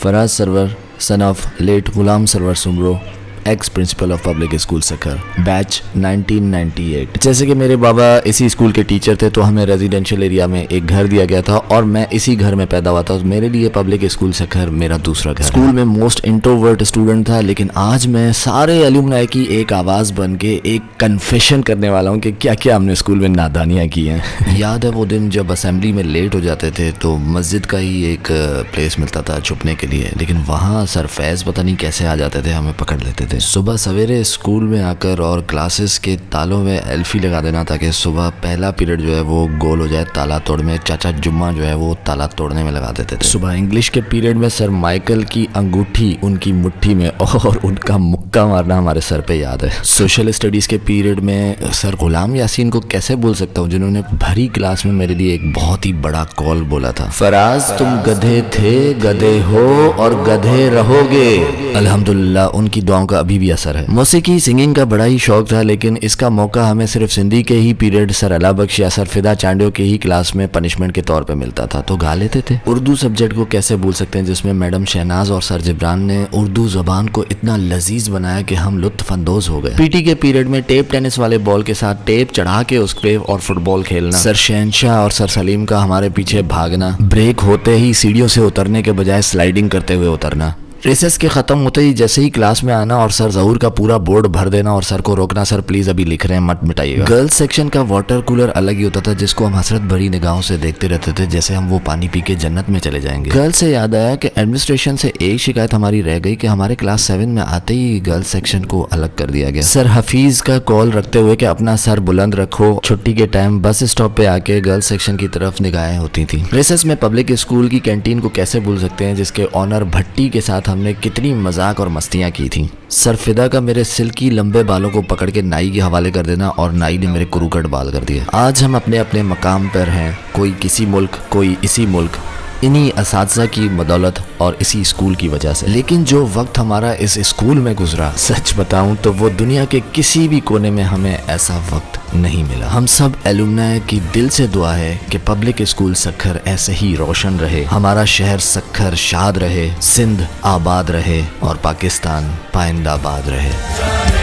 Faraz Sarwar, son of late Ghulam Sarwar Soomro, ex principal of public school Sukkur, batch 1998। जैसे कि मेरे बाबा इसी स्कूल के टीचर थे तो हमें रेजिडेंशियल एरिया में एक घर दिया गया था और मैं इसी घर में पैदा हुआ था। मेरे लिए पब्लिक स्कूल सखर मेरा दूसरा घर। स्कूल में मोस्ट इंट्रोवर्ट स्टूडेंट था, लेकिन आज मैं सारे एलुमनाई की एक आवाज बन के एक कन्फेशन करने वाला हूँ कि क्या क्या हमने स्कूल में नादानियाँ की हैं। याद है वो दिन जब असेंबली में लेट हो जाते थे तो मस्जिद का ही एक प्लेस मिलता था छुपने के लिए, लेकिन वहाँ सर फैज़ पता नहीं कैसे आ जाते थे, हमें पकड़ लेते थे। सुबह सवेरे स्कूल में आकर और क्लासेस के तालों में एल्फी लगा देना ताकि सुबह पहला पीरियड जो है वो गोल हो जाए ताला तोड़ में। चाचा जुम्मा जो है वो ताला तोड़ने में लगा देते थे। सुबह इंग्लिश के पीरियड में सर माइकल की अंगूठी उनकी मुट्ठी में और उनका मुक्का मारना हमारे सर पे याद है। सोशल स्टडीज के पीरियड में सर गुलाम यासीन को कैसे भूल सकता हूँ, जिन्होंने भरी क्लास में मेरे लिए एक बहुत ही बड़ा कॉल बोला था, फराज तुम गधे थे, गधे हो और गधे रहोगे। अल्हम्दुलिल्लाह उनकी दुआओं का अभी भी असर है। मौसीकी सिंगिंग का बड़ा ही शौक था, लेकिन इसका मौका हमें सिर्फ सिंधी के ही पीरियड सर अला बख्श या सर फिदा चांडियो के ही क्लास में पनिशमेंट के तौर पे मिलता था, तो गा लेते थे। उर्दू सब्जेक्ट को कैसे भूल सकते हैं, जिसमें मैडम शहनाज और सर जिब्रान ने उर्दू जबान को इतना लजीज बनाया कि हम लुत्फ अंदोज हो गए। पीटी के पीरियड में टेप टेनिस वाले बॉल के साथ टेप चढ़ा के उस पे और फुटबॉल खेलना, सर शहनशाह और सर सलीम का हमारे पीछे भागना, ब्रेक होते ही सीढ़ियों से उतरने के बजाय स्लाइडिंग करते हुए उतरना, रेसेस के ख़त्म होते ही जैसे ही क्लास में आना और सर ज़हूर का पूरा बोर्ड भर देना और सर को रोकना, सर प्लीज़ अभी लिख रहे हैं मत मिटाइएगा। गर्ल्स सेक्शन का वाटर कूलर अलग ही होता था, जिसको हम हसरत भरी निगाहों से देखते रहते थे जैसे हम वो पानी पी के जन्नत में चले जाएंगे। गर्ल्स से याद आया कि एडमिनिस्ट्रेशन से एक शिकायत हमारी रह गई कि हमारे क्लास 7 में आते ही गर्ल्स सेक्शन को अलग कर दिया गया। सर हफीज़ का कॉल रखते हुए कि अपना सर बुलंद रखो, छुट्टी के टाइम बस स्टॉप पे आके गर्ल्स सेक्शन की तरफ निगाहें होती थी। रेसेस में पब्लिक स्कूल की कैंटीन को कैसे भूल सकते हैं, जिसके ऑनर भट्टी के साथ हमने कितनी मजाक और मस्तियां की थी। सर फिदा का मेरे सिल्की लंबे बालों को पकड़ के नाई के हवाले कर देना और नाई ने मेरे कुरुकट बाल कर दिए। आज हम अपने अपने मकाम पर हैं, कोई किसी मुल्क कोई इसी मुल्क, इन्हीं असातिज़ा की बदौलत और इसी स्कूल की वजह से। लेकिन जो वक्त हमारा इस स्कूल में गुजरा, सच बताऊं तो वो दुनिया के किसी भी कोने में हमें ऐसा वक्त नहीं मिला। हम सब एलुमनाई की दिल से दुआ है कि पब्लिक स्कूल सखर ऐसे ही रोशन रहे, हमारा शहर सखर शाद रहे, सिंध आबाद रहे और पाकिस्तान पाइंदाबाद रहे।